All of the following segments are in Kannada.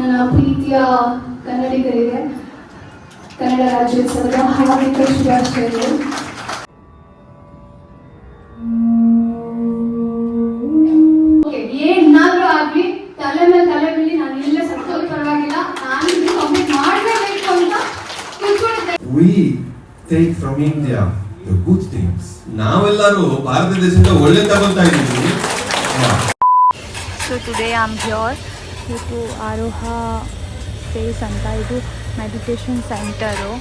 ನನ್ನ ಪ್ರೀತಿಯ ಕನ್ನಡಿಗರಿಗೆ ಕನ್ನಡ ರಾಜ್ಯೋತ್ಸವದ ಹಾರ್ದಿಕ ಶುಭಾಶಯಗಳು. ಏನಾದ್ರೂ ಆಗ್ಲಿ ತಲೆ ಮೇಲೆ ತಲೆ ಬೀಳಿ ನಾನು ಇಲ್ಲ ಸತ್ತೋದು ಪರವಾಗಿಲ್ಲ, ನಾನು ಇದು ಕಂಪ್ಲೀಟ್ ಮಾಡಲೇಬೇಕು ಅಂತ ಕೂತ್ಕೊಂಡಿದ್ದೆ. We take from India the good things. ನಾವೆಲ್ಲರೂ ಭಾರತ ದೇಶದಿಂದ ಒಳ್ಳೆ ತಗೊಳ್ತಾ ಇದ್ದೀವಿ. So today I'm here to Aroha Space ಅಂತ, ಇದು ಮೆಡಿಟೇಷನ್ ಸೆಂಟರು.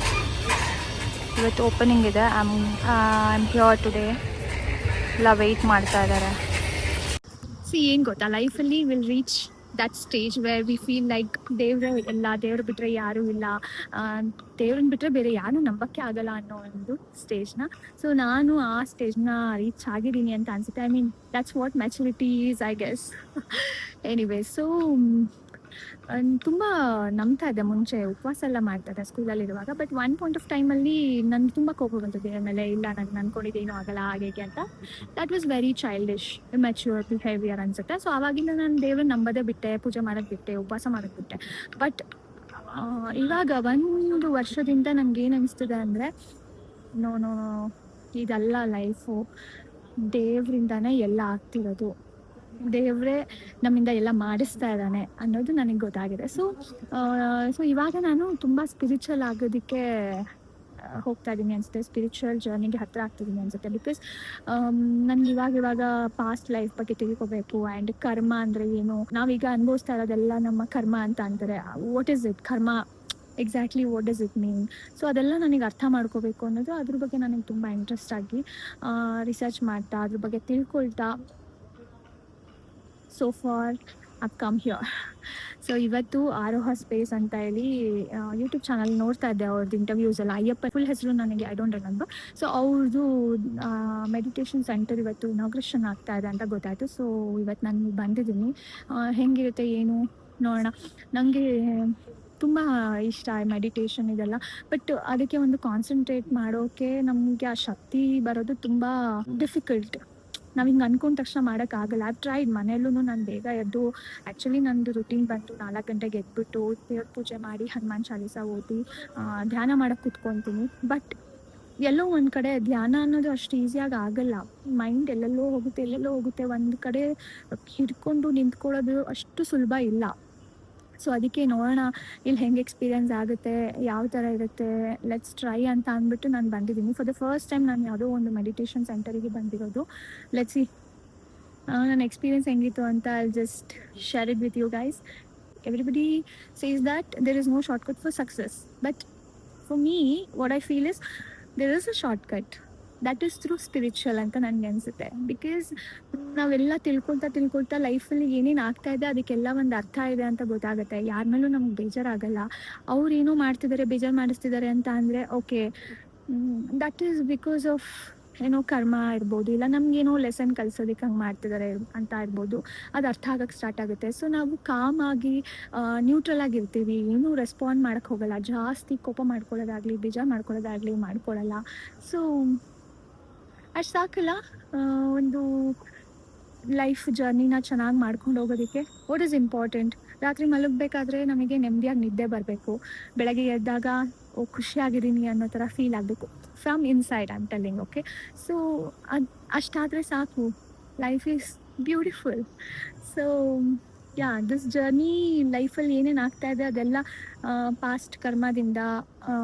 ಇವತ್ತು ಓಪನಿಂಗ್ ಇದೆ. I'm here today. ಎಲ್ಲ ವೆಯ್ಟ್ ಮಾಡ್ತಾ ಇದ್ದಾರೆ. ಏನು ಗೊತ್ತಾ, ಲೈಫಲ್ಲಿ will reach that stage where we feel like ದೇವ್ರ ಎಲ್ಲ, ದೇವ್ರು ಬಿಟ್ಟರೆ ಯಾರೂ ಇಲ್ಲ, ದೇವ್ರನ್ನ ಬಿಟ್ಟರೆ ಬೇರೆ ಯಾರೂ ನಂಬಕ್ಕೆ ಆಗಲ್ಲ ಅನ್ನೋ ಒಂದು ಸ್ಟೇಜ್ನ. ಸೊ ನಾನು ಆ ಸ್ಟೇಜ್ನ ರೀಚ್ ಆಗಿದ್ದೀನಿ ಅಂತ ಅನಿಸುತ್ತೆ. I mean that's what maturity is, I guess. Anyway, so ತುಂಬ ನಂಬ್ತಾ ಇದ್ದೆ ಮುಂಚೆ, ಉಪವಾಸ ಎಲ್ಲ ಮಾಡ್ತಾ ಇದ್ದೆ ಸ್ಕೂಲಲ್ಲಿರುವಾಗ. ಬಟ್ ಒನ್ ಪಾಯಿಂಟ್ ಆಫ್ ಟೈಮಲ್ಲಿ ನನಗೆ ತುಂಬ ಕೋಪ ಬಂತು ದೇವ್ರ ಮೇಲೆ. ಇಲ್ಲ, ನಾನು ಅಂದ್ಕೊಂಡಿದ್ದೇನೂ ಆಗಲ್ಲ ಹಾಗೆ ಅಂತ. That was very childish, mature behaviour ಅನಿಸುತ್ತೆ. ಸೊ ಆವಾಗಿಂದ ನಾನು ದೇವ್ರನ್ನ ನಂಬೋದೇ ಬಿಟ್ಟೆ, ಪೂಜೆ ಮಾಡೋದು ಬಿಟ್ಟೆ, ಉಪವಾಸ ಮಾಡೋದು ಬಿಟ್ಟೆ. ಬಟ್ ಇವಾಗ 1 ವರ್ಷದಿಂದ ನನಗೇನು ಅನಿಸ್ತಿದೆ ಅಂದರೆ, ನೋ ನೋ ಇದಲ್ಲ ಲೈಫು, ದೇವ್ರಿಂದನೇ ಎಲ್ಲ ಆಗ್ತಿರೋದು, ದೇವರೇ ನಮ್ಮಿಂದ ಎಲ್ಲ ಮಾಡಿಸ್ತಾ ಇದ್ದಾನೆ ಅನ್ನೋದು ನನಗೆ ಗೊತ್ತಾಗಿದೆ. ಸೊ ಇವಾಗ ನಾನು ತುಂಬ ಸ್ಪಿರಿಚುವಲ್ ಆಗೋದಕ್ಕೆ ಹೋಗ್ತಾ ಇದ್ದೀನಿ ಅನಿಸುತ್ತೆ. ಸ್ಪಿರಿಚುವಲ್ ಜರ್ನಿಗೆ ಹತ್ತಿರ ಆಗ್ತಿದ್ದೀನಿ ಅನಿಸುತ್ತೆ. ಬಿಕಾಸ್ ನನಗೆ ಇವಾಗ ಪಾಸ್ಟ್ ಲೈಫ್ ಬಗ್ಗೆ ತಿಳ್ಕೊಬೇಕು. ಆ್ಯಂಡ್ ಕರ್ಮ ಅಂದರೆ ಏನು, ನಾವೀಗ ಅನುಭವಿಸ್ತಾ ಇರೋದೆಲ್ಲ ನಮ್ಮ ಕರ್ಮ ಅಂತ ಅಂತಾರೆ. ವಾಟ್ ಈಸ್ ಇಟ್ ಕರ್ಮ, exactly what does it mean? So ಅದೆಲ್ಲ ನನಗೆ ಅರ್ಥ ಮಾಡ್ಕೋಬೇಕು ಅನ್ನೋದು, ಅದ್ರ ಬಗ್ಗೆ ನನಗೆ ತುಂಬ ಇಂಟ್ರೆಸ್ಟ್ ಆಗಿ ರಿಸರ್ಚ್ ಮಾಡ್ತಾ, ಅದ್ರ ಬಗ್ಗೆ ತಿಳ್ಕೊಳ್ತಾ, so far I've come here. So ಇವತ್ತು ಆರೋಹ ಸ್ಪೇಸ್ ಅಂತ ಹೇಳಿ ಯೂಟ್ಯೂಬ್ ಚಾನಲ್ ನೋಡ್ತಾ ಇದ್ದೆ ಅವ್ರದ್ದು ಇಂಟರ್ವ್ಯೂಸ್ ಎಲ್ಲ. ಅಯ್ಯಪ್ಪ ಫುಲ್ ಹೆಸರು ನನಗೆ ಐ ಡೋಂಟ್ ರಿಮೆಂಬರ್. ಸೊ ಅವ್ರದ್ದು ಮೆಡಿಟೇಷನ್ ಸೆಂಟರ್ ಇವತ್ತು ಇನಾಗ್ರೇಷನ್ ಆಗ್ತಾ ಇದೆ ಅಂತ ಗೊತ್ತಾಯಿತು. ಸೊ ಇವತ್ತು ನಾನು ಬಂದಿದ್ದೀನಿ. ಹೆಂಗಿರುತ್ತೆ ಏನು ನೋಡೋಣ. ನನಗೆ ತುಂಬ ಇಷ್ಟ ಮೆಡಿಟೇಷನ್ ಇದೆಲ್ಲ. ಬಟ್ ಅದಕ್ಕೆ ಒಂದು ಕಾನ್ಸಂಟ್ರೇಟ್ ಮಾಡೋಕ್ಕೆ ನಮಗೆ ಆ ಶಕ್ತಿ ಬರೋದು ತುಂಬ ಡಿಫಿಕಲ್ಟ್. ನಾವು ಹಿಂಗೆ ಅಂದ್ಕೊಂಡ ತಕ್ಷಣ ಮಾಡೋಕ್ಕಾಗಲ್ಲ. I've tried. ಮನೆಯಲ್ಲೂ ನಾನು ಬೇಗ ಎದ್ದು, ಆ್ಯಕ್ಚುಲಿ ನಂದು ರುಟೀನ್ ಬಂತು 4 ಗಂಟೆಗೆ ಎದ್ಬಿಟ್ಟು ದೇವ್ರ ಪೂಜೆ ಮಾಡಿ, ಹನುಮಾನ್ ಚಾಲೀಸ ಓದಿ ಧ್ಯಾನ ಮಾಡೋಕ್ಕೆ ಕೂತ್ಕೊತೀನಿ. ಬಟ್ ಎಲ್ಲೋ ಒಂದು ಕಡೆ ಧ್ಯಾನ ಅನ್ನೋದು ಅಷ್ಟು ಈಸಿಯಾಗಿ ಆಗಲ್ಲ. ಮೈಂಡ್ ಎಲ್ಲೆಲ್ಲೋ ಹೋಗುತ್ತೆ. ಒಂದು ಕಡೆ ಹಿಡ್ಕೊಂಡು ನಿಂತ್ಕೊಳ್ಳೋದು ಅಷ್ಟು ಸುಲಭ ಇಲ್ಲ. ಸೊ ಅದಕ್ಕೆ ನೋಡೋಣ ಇಲ್ಲಿ ಹೆಂಗೆ ಎಕ್ಸ್ಪೀರಿಯನ್ಸ್ ಆಗುತ್ತೆ, ಯಾವ ಥರ ಇರುತ್ತೆ, ಲೆಟ್ಸ್ ಟ್ರೈ ಅಂತ ಅಂದ್ಬಿಟ್ಟು ನಾನು ಬಂದಿದ್ದೀನಿ. ಫಾರ್ ದ ಫಸ್ಟ್ ಟೈಮ್ ನಾನು ಯಾವುದೋ ಒಂದು ಮೆಡಿಟೇಷನ್ ಸೆಂಟರಿಗೆ ಬಂದಿರೋದು. ಲೆಟ್ಸ್ ಸಿ ನನ್ನ ಎಕ್ಸ್ಪೀರಿಯನ್ಸ್ ಹೆಂಗಿತ್ತು ಅಂತ I'll just share it with you guys. Everybody says that there is no shortcut for success, but for me what I feel is there is a shortcut, that is through spiritual ಅಂತ ನನಗೆ ಅನಿಸುತ್ತೆ. ಬಿಕಾಸ್ ನಾವೆಲ್ಲ ತಿಳ್ಕೊಳ್ತಾ ಲೈಫಲ್ಲಿ ಏನೇನು ಆಗ್ತಾ ಇದೆ ಅದಕ್ಕೆಲ್ಲ ಒಂದು ಅರ್ಥ ಇದೆ ಅಂತ ಗೊತ್ತಾಗುತ್ತೆ. ಯಾರ ಮೇಲೂ ನಮ್ಗೆ ಬೇಜಾರಾಗಲ್ಲ. ಅವ್ರು ಏನೋ ಮಾಡ್ತಿದ್ದಾರೆ, ಬೇಜಾರು ಮಾಡಿಸ್ತಿದ್ದಾರೆ ಅಂತ ಅಂದರೆ okay, that is because of ಏನೋ ಕರ್ಮ ಇರ್ಬೋದು, ಇಲ್ಲ ನಮಗೇನೋ ಲೆಸನ್ ಕಲಿಸೋದಕ್ಕೆ ಹಂಗೆ ಮಾಡ್ತಿದ್ದಾರೆ ಅಂತ ಇರ್ಬೋದು. ಅದು ಅರ್ಥ ಆಗೋಕ್ಕೆ ಸ್ಟಾರ್ಟ್ ಆಗುತ್ತೆ. ಸೊ ನಾವು ಕಾಮ್ ಆಗಿ ನ್ಯೂಟ್ರಲ್ ಆಗಿರ್ತೀವಿ, ಏನೂ ರೆಸ್ಪಾಂಡ್ ಮಾಡೋಕ್ಕೆ ಹೋಗಲ್ಲ. ಜಾಸ್ತಿ ಕೋಪ ಮಾಡ್ಕೊಳ್ಳೋದಾಗಲಿ, ಬೇಜಾರು ಮಾಡ್ಕೊಳ್ಳೋದಾಗಲಿ ಮಾಡ್ಕೊಳ್ಳಲ್ಲ. ಸೊ ಅಷ್ಟು ಸಾಕಲ್ಲ ಒಂದು ಲೈಫ್ ಜರ್ನಿನ ಚೆನ್ನಾಗಿ ಮಾಡ್ಕೊಂಡು ಹೋಗೋದಕ್ಕೆ. ವಾಟ್ ಈಸ್ ಇಂಪಾರ್ಟೆಂಟ್, ರಾತ್ರಿ ಮಲಗಬೇಕಾದ್ರೆ ನಮಗೆ ನೆಮ್ಮದಿಯಾಗಿ ನಿದ್ದೆ ಬರಬೇಕು. ಬೆಳಗ್ಗೆ ಎದ್ದಾಗ ಖುಷಿಯಾಗಿದ್ದೀನಿ ಅನ್ನೋ ಥರ ಫೀಲ್ ಆಗಬೇಕು from inside, I'm telling. Okay, so ಅಷ್ಟಾದರೆ ಸಾಕು. Life is beautiful. So yeah, this journey ಲೈಫಲ್ಲಿ ಏನೇನು ಆಗ್ತಾ ಇದೆ ಅದೆಲ್ಲ ಪಾಸ್ಟ್ ಕರ್ಮದಿಂದ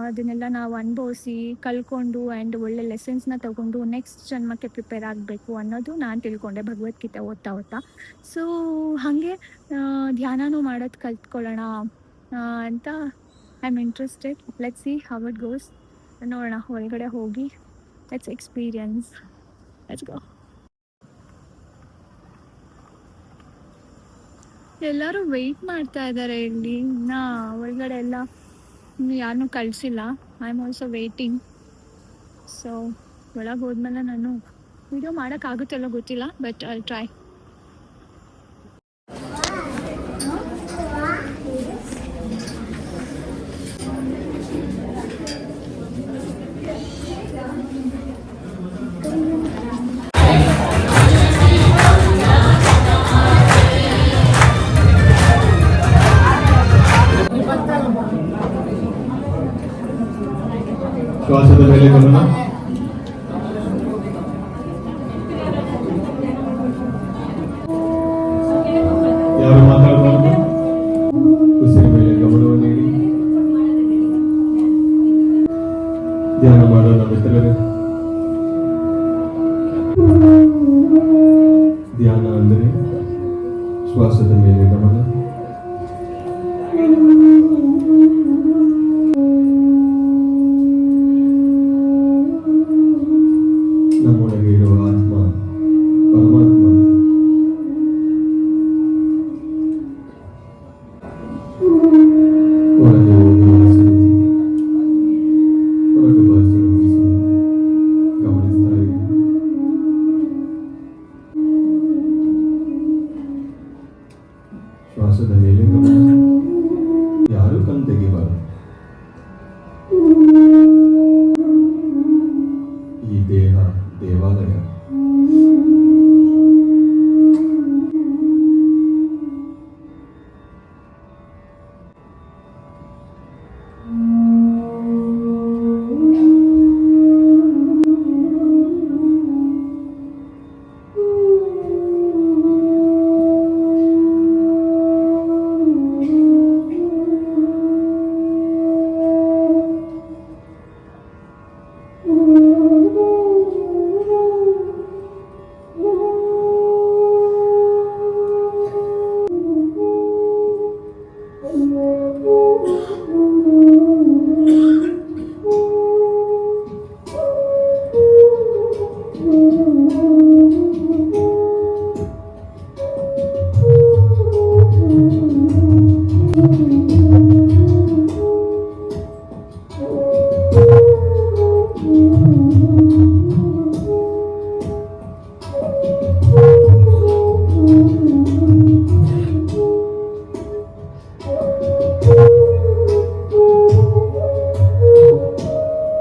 ಅದನ್ನೆಲ್ಲ ನಾವು ಅನುಭವಿಸಿ ಕಳ್ಕೊಂಡು ಆ್ಯಂಡ್ ಒಳ್ಳೆ ಲೆಸನ್ಸ್ನ ತೊಗೊಂಡು ನೆಕ್ಸ್ಟ್ ಜನ್ಮಕ್ಕೆ ಪ್ರಿಪೇರ್ ಆಗಬೇಕು ಅನ್ನೋದು ನಾನು ತಿಳ್ಕೊಂಡೆ ಭಗವದ್ಗೀತೆ ಓದ್ತಾ. ಸೊ ಹಾಗೆ ಧ್ಯಾನನೂ ಮಾಡೋದು ಕಲ್ತ್ಕೊಳ್ಳೋಣ ಅಂತ I am interested. Let's see how it goes. ನೋಡೋಣ, ಹೊರಗಡೆ ಹೋಗಿ ಲೆಟ್ಸ್ ಎಕ್ಸ್ಪೀರಿಯನ್ಸ್. Let's go. ಎಲ್ಲರೂ ವೆಯ್ಟ್ ಮಾಡ್ತಾ ಇದ್ದಾರೆ ಇಲ್ಲಿ. ಇನ್ನು ಒಳಗಡೆ ಎಲ್ಲ ಇನ್ನು ಯಾರನ್ನೂ ಕಳಿಸಿಲ್ಲ. I am also waiting. So ಒಳಗೆ ಹೋದ್ಮೇಲೆ ನಾನು ವಿಡಿಯೋ ಮಾಡೋಕ್ಕಾಗುತ್ತಲ್ಲೋ ಗೊತ್ತಿಲ್ಲ, ಬಟ್ ಐ ಟ್ರೈ. ಶ್ವಾಸದ ಮೇಲೆ ಗಮನ. ಯಾರು ಮಾತಾಡಬಾರದು. ಉಸಿರು ಮೇಲೆ ಗಮನವನ್ನು ನೀಡಿ ಧ್ಯಾನ ಮಾಡೋಣ ಮಿತ್ರರೇ. ಧ್ಯಾನ ಅಂದರೆ ಶ್ವಾಸದ ಮೇಲೆ ಗಮನ. ನಮ್ಮೊಳಗೆ ಇರುವ ಆತ್ಮ ಪರಮಾತ್ಮ. ಒಳಗೆ ಹೋಗುವ ಉಸಿರು, ಹೊರಗೆ ಬರುತ್ತಿರುವ ಉಸಿರು ಗಮನಿಸ್ತಾ ಇರಿ. ಶ್ವಾಸದ ಮೇಲೆ ಗಮನ. ಯಾರು ಕಣ್ ತೆಗಿಬಾರದು. ಈ ದೇಹ ದೇವಾಲಯ.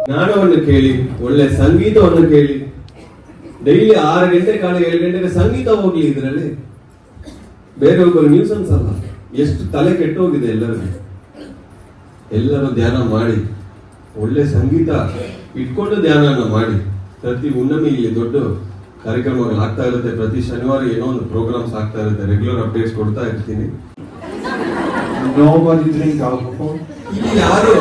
ಜ್ಞಾನವನ್ನು ಕೇಳಿ, ಒಳ್ಳೆ ಸಂಗೀತವನ್ನು ಕೇಳಿ. ಡೈಲಿ 6 ಗಂಟೆ ಕಾಲ 7 ಗಂಟೆಗೆ ಸಂಗೀತ ಹೋಗ್ಲಿ. ಇದರಲ್ಲಿ ಬೇರೆ ಒಬ್ಬರು ನ್ಯೂಸನ್ಸ್ ಅಲ್ಲ. ಎಷ್ಟು ತಲೆ ಕೆಟ್ಟೋಗಿದೆ ಎಲ್ಲರಿಗೂ. ಎಲ್ಲರೂ ಧ್ಯಾನ ಮಾಡಿ, ಒಳ್ಳೆ ಸಂಗೀತ ಇಟ್ಕೊಂಡು ಧ್ಯಾನ ಮಾಡಿ. ಪ್ರತಿ ಹುಣ್ಣಿಮೆ ಇಲ್ಲಿ ದೊಡ್ಡ ಕಾರ್ಯಕ್ರಮಗಳು ಆಗ್ತಾ ಇರುತ್ತೆ. ಪ್ರತಿ ಶನಿವಾರ ಏನೋ ಒಂದು ಪ್ರೋಗ್ರಾಮ್ಸ್ ಆಗ್ತಾ ಇರುತ್ತೆ. ರೆಗ್ಯುಲರ್ ಅಪ್ಡೇಟ್ಸ್ ಕೊಡ್ತಾ ಇರ್ತೀನಿ. Nobody drink alcohol. ಇಲ್ಲಿ ಯಾರು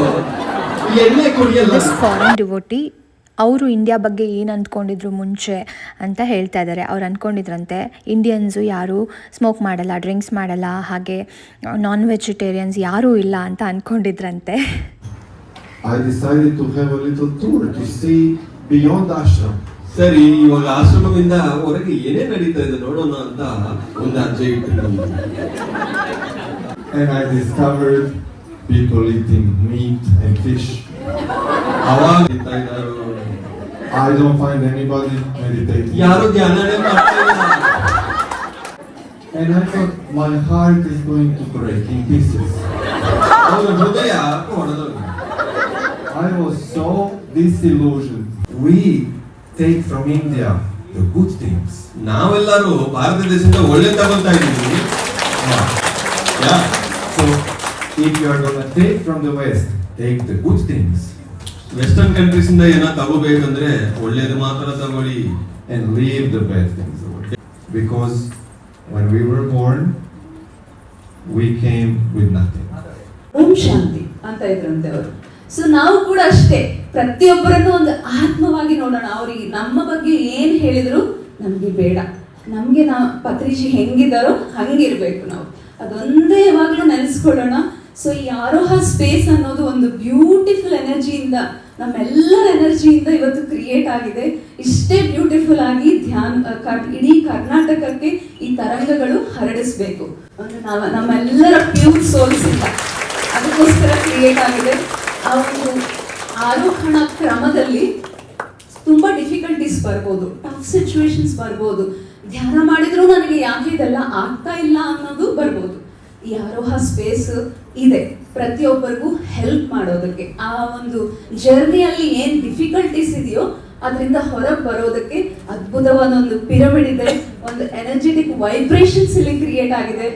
ಎಣ್ಣೆ ಕುಡಿಯಲ್ಲ. ಫಾರಿನ್ ಡಿವೋಟಿ ಅವರು ಇಂಡಿಯಾ ಬಗ್ಗೆ ಏನು ಅಂದ್ಕೊಂಡಿದ್ರು ಮುಂಚೆ ಅಂತ ಹೇಳ್ತಾ ಇದ್ದಾರೆ. ಅವ್ರು ಅಂದ್ಕೊಂಡಿದ್ರಂತೆ ಇಂಡಿಯನ್ಸು ಯಾರು ಸ್ಮೋಕ್ ಮಾಡಲ್ಲ, ಡ್ರಿಂಕ್ಸ್ ಮಾಡಲ್ಲ, ಹಾಗೆ ನಾನ್ ವೆಜಿಟೇರಿಯನ್ಸ್ ಯಾರೂ ಇಲ್ಲ ಅಂತ ಅಂದ್ಕೊಂಡಿದ್ರಂತೆ. I decided to have a little tour to see beyond ashram. ಸರಿ, ಇವಾಗ ಆಶ್ರಮದಿಂದ ಹೊರಗೆ ಏನೇ ನಡೀತಾ ಇದೆ ನೋಡೋಣ ಅಂತ ಒಂದು ಅರ್ಜೆ ಇಟ್ಟು. And I discovered people eating meat and fish. ಅವಾಗ ಇರ್ತಾ ಇದ್ದಾರೆ. I don't find anybody meditating. ಯಾರು ಧ್ಯಾನನೇ ಮಾಡ್ತಾ ಇಲ್ಲ. And I thought my heart is going to break in pieces. ಅವ್ರ ಹೃದಯ ಹೊಡೆದೋಗಿದೆ. I was so disillusioned. We take from India the good things. ನಾವೆಲ್ಲರೂ ಭಾರತ ದೇಶದಿಂದ ಒಳ್ಳೆ ತಗೊಳ್ತಾ ಇದ್ದೀವಿ. Yeah. So if you are going to take from the West, take the good things. Western countries ಇಂದ ಏನೋ ತಗೋಬೇಕಂದ್ರೆ ಒಳ್ಳೇದು ಮಾತ್ರ ತಗೊಳ್ಳಿ And leave the bad things away. Because when we were born, we came with nothing. ಓಂ ಶಾಂತಿ ಅಂತ ಇದ್ರಂತೆ ಅವರು. ಸೊ ನಾವು ಕೂಡ ಅಷ್ಟೇ, ಪ್ರತಿಯೊಬ್ಬರನ್ನು ಒಂದು ಆತ್ಮವಾಗಿ ನೋಡೋಣ. ಅವ್ರಿಗೆ ನಮ್ಮ ಬಗ್ಗೆ ಏನ್ ಹೇಳಿದ್ರು ನಮ್ಗೆ ಬೇಡ. ನಮ್ಗೆ ಪತ್ರಿಜಿ ಹೆಂಗಿದಾರೋ ಹಂಗಿರ್ಬೇಕು ನಾವು. ಅದೊಂದೇ ಯಾವಾಗ್ಲೂ ನೆನೆಸ್ಕೊಳ್ಳೋಣ. ಸೊ ಈ ಆರೋಹ ಸ್ಪೇಸ್ ಅನ್ನೋದು ಒಂದು ಬ್ಯೂಟಿಫುಲ್ ಎನರ್ಜಿಯಿಂದ, ನಮ್ಮೆಲ್ಲರ ಎನರ್ಜಿಯಿಂದ ಇವತ್ತು ಕ್ರಿಯೇಟ್ ಆಗಿದೆ. ಇಷ್ಟೇ ಬ್ಯೂಟಿಫುಲ್ ಆಗಿ ಇಡೀ ಕರ್ನಾಟಕಕ್ಕೆ ಈ ತರಂಗಗಳು ಹರಡಿಸ್ಬೇಕು. ಒಂದು ನಮ್ಮೆಲ್ಲರ ಪ್ಯೂರ್ ಸೋಲ್ಸ್ ಇಂದ ಅದಕ್ಕೋಸ್ಕರ ಕ್ರಿಯೇಟ್ ಆಗಿದೆ. ಆ ಒಂದು ಆರೋಹಣ ಕ್ರಮದಲ್ಲಿ ತುಂಬಾ ಡಿಫಿಕಲ್ಟೀಸ್ ಬರ್ಬೋದು, ಟಫ್ ಸಿಚುವೇಶನ್ಸ್ ಬರ್ಬೋದು. ಧ್ಯಾನ ಮಾಡಿದ್ರು ನನಗೆ ಯಾಕೆ ಇದೆಲ್ಲ ಆಗ್ತಾ ಇಲ್ಲ ಅನ್ನೋದು ಬರ್ಬೋದು. ಈ ಆರೋಹ ಸ್ಪೇಸ್ ಇದೆ ಪ್ರತಿಯೊಬ್ಬರಿಗೂ ಹೆಲ್ಪ್ ಮಾಡೋದಕ್ಕೆ. ಆ ಒಂದು ಜರ್ನಿಯಲ್ಲಿ ಏನ್ ಡಿಫಿಕಲ್ಟೀಸ್ ಇದೆಯೋ ಅದರಿಂದ ಹೊರಗೆ ಬರೋದಕ್ಕೆ ಅದ್ಭುತವಾದ ಒಂದು ಪಿರಮಿಡ್ ಇದೆ. ಒಂದು ಎನರ್ಜೆಟಿಕ್ ವೈಬ್ರೇಷನ್ಸ್ ಇಲ್ಲಿ ಕ್ರಿಯೇಟ್ ಆಗಿದೆ.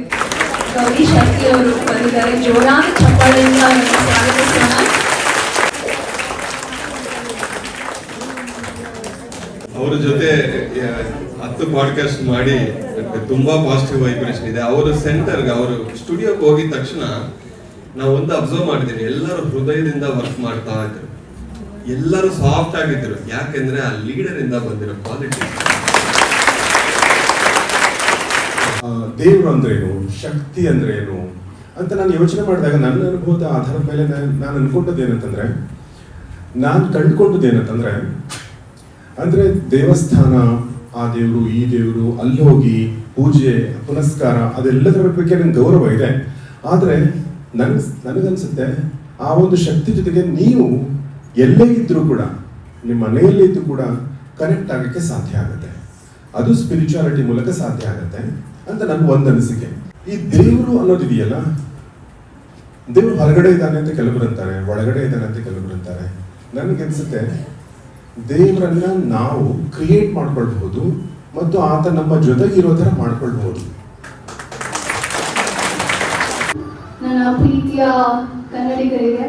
ಗೌರಿ ಶಕ್ತಿ ಅವರು ಬಂದಿದ್ದಾರೆ. ಜೋರಾದ ಚಪ್ಪಾಳೆಯಿಂದ ಸ್ವಾಗತಿಸೋಣ. ಅವ್ರ ಜೊತೆ 10 ಪಾಡ್ಕಾಸ್ಟ್ ಮಾಡಿ ತುಂಬಾ ಪಾಸಿಟಿವ್ ವೈಬ್ರೇಷನ್ ಇದೆ. ಅವರು ಸೆಂಟರ್ಗೆ, ಅವರು ಸ್ಟುಡಿಯೋಗೆ ಹೋಗಿದ ತಕ್ಷಣ ನಾವು ಒಂದು ಅಬ್ಸರ್ವ್ ಮಾಡಿದ್ದೀನಿ, ಎಲ್ಲರೂ ಹೃದಯದಿಂದ ವರ್ಕ್ ಮಾಡ್ತಾ ಇದ್ರು, ಎಲ್ಲರೂ ಸಾಫ್ಟ್ ಆಗಿದ್ರು. ಯಾಕೆಂದ್ರೆ ಆ ಲೀಡರ್ ಇಂದ ಬಂದಿರೋ ಕ್ವಾಲಿಟಿ. ದೇವರು ಅಂದ್ರೇನು, ಶಕ್ತಿ ಅಂದ್ರೇನು ಅಂತ ನಾನು ಯೋಚನೆ ಮಾಡಿದಾಗ ನನ್ನ ಅನುಭವದ ಆಧಾರದ ಮೇಲೆ ನಾನು ಅನ್ಕೊಂಡದ್ದು ಏನಂತಂದ್ರೆ, ನಾನು ಕಂಡುಕೊಂಡದ್ದು ಏನಂತಂದ್ರೆ, ಅಂದ್ರೆ ದೇವಸ್ಥಾನ, ಆ ದೇವರು ಈ ದೇವರು, ಅಲ್ಲಿ ಹೋಗಿ ಪೂಜೆ ಪುನಸ್ಕಾರ ಅದೆಲ್ಲದರ ಬಗ್ಗೆ ನಂಗೆ ಗೌರವ ಇದೆ. ಆದ್ರೆ ನನಗನ್ಸುತ್ತೆ ಆ ಒಂದು ಶಕ್ತಿ ಜೊತೆಗೆ ನೀವು ಎಲ್ಲೇ ಇದ್ರೂ ಕೂಡ, ನಿಮ್ಮ ಮನೆಯಲ್ಲಿದ್ದು ಕೂಡ ಕನೆಕ್ಟ್ ಆಗಕ್ಕೆ ಸಾಧ್ಯ ಆಗುತ್ತೆ. ಅದು ಸ್ಪಿರಿಚುಯಾಲಿಟಿ ಮೂಲಕ ಸಾಧ್ಯ ಆಗುತ್ತೆ ಅಂತ ನನ್ಗೆ ಒಂದು ಅನಿಸಿಕೆ. ಈ ದೇವರು ಅನ್ನೋದಿದೆಯಲ್ಲ, ದೇವರು ಹೊರಗಡೆ ಇದ್ದಾನೆ ಅಂತ ಕೆಲವರು ಅಂತಾರೆ, ಒಳಗಡೆ ಇದ್ದಾನೆ ಅಂತ ಕೆಲವರು ಅಂತಾರೆ. ನನಗನ್ಸುತ್ತೆ ದೇವರನ್ನ ನಾವು ಕ್ರಿಯೇಟ್ ಮಾಡ್ಕೊಳ್ಬಹುದು ಮತ್ತು ಆತ ನಮ್ಮ ಜೊತೆಗಿರೋ ಥರ ಮಾಡ್ಕೊಳ್ಬಹುದು. ನನ್ನ ಪ್ರೀತಿಯ ಕನ್ನಡಿಗರಿಗೆ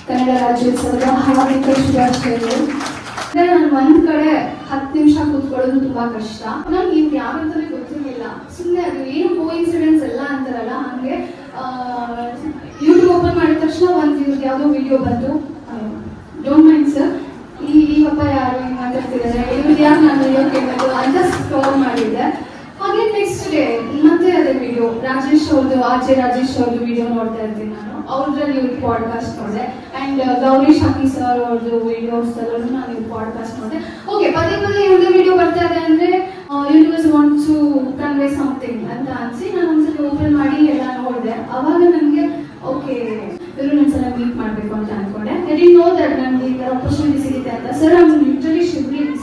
ಕನ್ನಡ ರಾಜ್ಯೋತ್ಸವದ ಹಾರ್ದಿಕ ಶುಭಾಶಯಗಳು. ನಾನು ಒಂದ್ ಕಡೆ 10 ನಿಮಿಷ ಕೂತ್ಕೊಳ್ಳೋದು ತುಂಬಾ ಕಷ್ಟ. ನಮ್ಗೆ ಇವ್ ಯಾವಂತಾನೆ ಗೊತ್ತಿರ್ಲಿಲ್ಲ. ಸುಮ್ಮನೆ ಅದು ಏನು ಕೋಇನ್ಸಿಡೆನ್ಸ್ ಎಲ್ಲ ಅಂತಾರಲ್ಲ, ಹಂಗೆ ಯೂಟ್ಯೂಬ್ ಓಪನ್ ಮಾಡಿದ ತಕ್ಷಣ ಇವ್ರದ್ದು ಯಾವುದೋ ವಿಡಿಯೋ ಬಂತು. ಡೋಂಟ್ ಮೈಂಡ್ ಸರ್, ಈ ಹಬ್ಬ ಯಾರು ಹಿಂಗೆ ಮಾತಾಡ್ತಿದ್ದಾರೆ, ಇವ್ರದ್ದು ಯಾರು ನಾನು ವಿಡಿಯೋ ಕೇಳೋದು ಅಂತ ಸ್ಕ್ರೋಲ್ ಮಾಡಿದ್ದೆ. ಹಾಗೆ ನೆಕ್ಸ್ಟ್ ಡೇ ಮತ್ತೆ ಅದೇ ವಿಡಿಯೋ, ರಾಜೇಶ್ ಅವ್ರದ್ದು, ಆಚೆ ರಾಜೇಶ್ ಅವ್ರದ್ದು ವಿಡಿಯೋ ನೋಡ್ತಾ ಇರ್ತೀನಿ ನಾನು. ಅವ್ರದ್ರಲ್ಲಿ ಇವ್ರ ಪಾಡ್ಕಾಸ್ಟ್ ನೋಡಿದೆ. ಅಂಡ್ ಗೌರಿ ಶಾಕಿ ಸರ್ ಅವ್ರದ್ದು ವಿಡಿಯೋಸ್ ಅಲ್ಲೂ ನಾನು ಇವ್ರ ಪಾಡ್ಕಾಸ್ಟ್ ನೋಡಿದೆ. ಓಕೆ, ಪದೇ ಪದೇ ಇವ್ರದ್ದು ವಿಡಿಯೋ ಬರ್ತಾ ಇದೆ ಅಂದ್ರೆ universe want to convey something ಅಂತ ಅನ್ಸಿ ನಾನು ಒಂದ್ಸಲ ಓಪನ್ ಮಾಡಿ ಎಲ್ಲ ನೋಡಿದೆ. ಅವಾಗ ನನಗೆ ಓಕೆ, ಇವರು ಒಂದ್ಸಲ ಮೀಟ್ ಮಾಡಬೇಕು ಅಂತ ಅನ್ಕೊಂಡೆ. ಐ ಡಿಡ್ ನೋ ದಟ್ ನನಗೆ ಈ ಥರ ಆಪರ್ಚುನಿಟಿ ಸಿಗುತ್ತೆ ಅಂತ. Sir, I am literally shivering.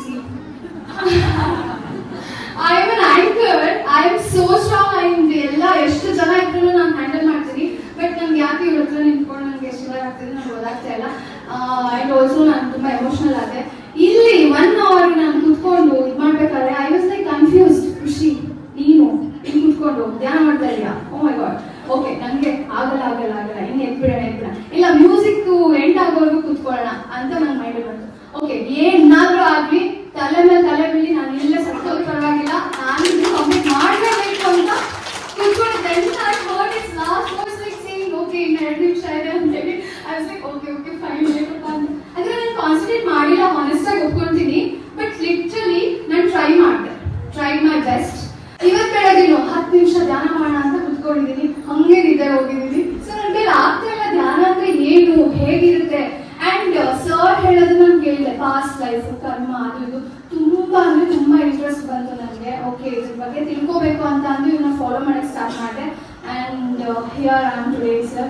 I am an anchor, I am so strong. ಎಲ್ಲ ಎಷ್ಟು ಜನ ಇದ್ರು ನಾನು ಹ್ಯಾಂಡಲ್ ಮಾಡ್ತೀನಿ. ಬಟ್ ನನ್ಗೆ ಯಾಕೆ ಇವ್ರ ಹತ್ರ ನಿಂತ್ಕೊಂಡು ನನಗೆ ಎಷ್ಟು ಆಗ್ತಿದೆ ನನಗೆ ಗೊತ್ತಾಗ್ತಾ ಇಲ್ಲ. ಅಂಡ್ ಆಲ್ಸೋ ನಾನು ತುಂಬಾ ಎಮೋಷನಲ್ ಆದೆ. ಇಲ್ಲಿ 1 hour ನಾನು ಕುತ್ಕೊಂಡು ಇದು ಮಾಡ್ಬೇಕಾದ್ರೆ ಐ ವಾಸ್ ಲೈಕ್ ಕನ್ಫ್ಯೂಸ್ಡ್. ಖುಷಿ, ನೀನು ಇಲ್ಲಿ ಕುತ್ಕೊಂಡು ಧ್ಯಾನ ಮಾಡ್ತಾ ಇದೀಯಾ? ಓ ಮೈ ಗಾಡ್, ಓಕೆ, ನನಗೆ ಆಗಲ್ಲ ಇನ್ನು ಎದ್ಬಿಡೋಣ. ಇಲ್ಲ, ಮ್ಯೂಸಿಕ್ ಎಂಡ್ ಆಗೋವರೆಗೂ ಕುತ್ಕೊಳ್ಳೋಣ ಅಂತ ನನ್ನ ಮೈಂಡ್ ಬಂತು. ಓಕೆ, ಏನಾದ್ರೂ ಆಗ್ಲಿ, ತಲೆ ಮೇಲೆ ತಲೆ ಬೀಳಿ ನಾನು ಇಲ್ಲೇ ಸತ್ತೋದು ಪರವಾಗಿಲ್ಲ, ನಾನು ಇದು ಕಂಪ್ಲೀಟ್ ಮಾಡಲೇಬೇಕು ಅಂತ ಕುತ್ಕೊಂಡಿದ್ದೆ. ಓಕೆ, ಇನ್ನು 2 ನಿಮಿಷ ಇದೆ ಅಂತ ಹೇಳಿ I was like okay fine ಬೇಕಪ್ಪ ಅಂತ. ಅಂದ್ರೆ ನಾನು ಕಾನ್ಸಂಟ್ರೇಟ್ ಮಾಡಿಲ್ಲ, ಆನೆಸ್ಟ್ ಆಗಿ ಒಪ್ಕೊಂತೀನಿ. ಬಟ್ ಲಿಟ್ರಲಿ ನಾನು ಟ್ರೈ ಮೈ ಬೆಸ್ಟ್. ಇವತ್ತು ಬೆಳಗ್ಗೆ 10 ನಿಮಿಷ ಧ್ಯಾನ ಮಾಡೋಣ ಅಂತ ಕುತ್ಕೊಂಡಿದ್ದೀನಿ, ಹಂಗೆ ನಿದ್ದೆ ಹೋಗಿದ್ದೀನಿ. ಸೊ ನನಗೆ ಆಗ್ತಾ ಇಲ್ಲ ಧ್ಯಾನ ಅಂದ್ರೆ ಏನು, ಹೇಗಿರುತ್ತೆ. ಅಂಡ್ ಸರ್ ಹೇಳೋದನ್ನ ನಾನು ಕೇಳಿದೆ, ಪಾಸ್ಟ್ ಲೈಫ್, ಕರ್ಮ, ಅದು ಇದು ತುಂಬಾ ಇಂಟ್ರೆಸ್ಟ್ ಬಂತು ನನಗೆ. ಓಕೆ, ಇದ್ರ ಬಗ್ಗೆ ತಿಳ್ಕೋಬೇಕು ಅಂತ ಅಂದು ಇವನ್ನ ಫಾಲೋ ಮಾಡಕ್ಕೆ ಸ್ಟಾರ್ಟ್ ಮಾಡಿದೆ. And here I am today, sir.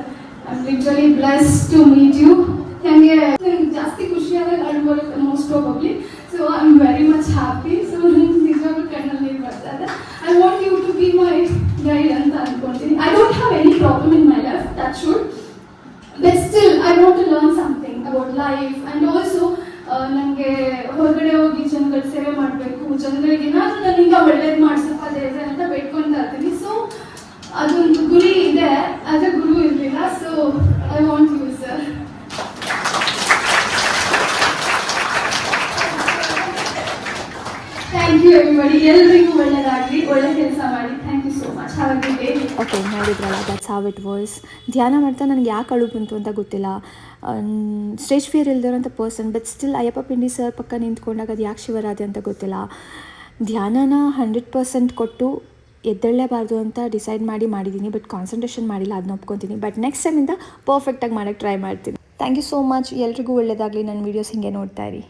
I'm literally blessed to meet you. ನನಗೆ ಜಾಸ್ತಿ ಖುಷಿಯಾದಾಗ ಅಳ್ಬೋದು most probably. So I am very much happy. So ನನಗೆ ನಿಜವಾಗ್ಲೂ ಕಣ್ಣಲ್ಲಿ ನೀರು ಬರ್ತಾ ಇದೆ. I want you to be my guide ಅಂತ ಅನ್ಕೊಳ್ತೀನಿ. I don't have any problem in my life, that should, but still I want to learn something about life. And also ನನಗೆ ಹೊರಗಡೆ ಹೋಗಿ ಜನಗಳ ಸೇವೆ ಮಾಡಬೇಕು, ಜನಗಳಿಗೆ ನಾನು ನನ್ನಿಂದ ಒಳ್ಳೇದು ಮಾಡಿಸಪ್ಪ ದೇವ್ರೆ ಅಂತ ಬೇಡ್ಕೊಳ್ತಾ ಇರ್ತೀನಿ. ಸೊ ಅದೊಂದು ಗುರಿ ಇದೆ, ಅದೇ ಗುರು ಇರಲಿಲ್ಲ. So I want you sir. Thank you everybody. ಎಲ್ಲರಿಗೂ ಒಳ್ಳೆಯದಾಗಲಿ, ಒಳ್ಳೆ ಕೆಲಸ ಮಾಡಿ. Thank you so much. Have a good day. Okay, ನೋಡಿದ್ರಲ್ಲ, ದಟ್ಸ್ ಹೌ ಇಟ್ ವಾಸ್. ಧ್ಯಾನ ಮಾಡ್ತಾ ನನಗೆ ಯಾಕೆ ಅಳು ಬಂತು ಅಂತ ಗೊತ್ತಿಲ್ಲ. ಸ್ಟೇಜ್ ಫಿಯರ್ ಇಲ್ದಿರೋಂಥ person, but still Ayyappa Pindi sir ಪಕ್ಕ ನಿಂತ್ಕೊಂಡಾಗ ಅದು ಯಾಕೆ ಶಿವರಾದೆ ಅಂತ ಗೊತ್ತಿಲ್ಲ. ಧ್ಯಾನನ 100% ಕೊಟ್ಟು ಎದ್ದೇಳಲೇಬಾರ್ದು ಅಂತ ಡಿಸೈಡ್ ಮಾಡಿದ್ದೀನಿ. ಬಟ್ ಕಾನ್ಸಂಟ್ರೇಷನ್ ಮಾಡಿಲ್ಲ, ಅದನ್ನ ಒಪ್ಕೊತೀನಿ. ಬಟ್ ನೆಕ್ಸ್ಟ್ ಟೈಮಿಂದ ಪರ್ಫೆಕ್ಟಾಗಿ ಮಾಡೋಕ್ಕೆ ಟ್ರೈ ಮಾಡ್ತೀನಿ. Thank you so much. ಎಲ್ರಿಗೂ ಒಳ್ಳೆಯದಾಗಲಿ. ನನ್ನ ವೀಡಿಯೋಸ್ ಹಿಂಗೆ ನೋಡ್ತಾ ಇರಿ.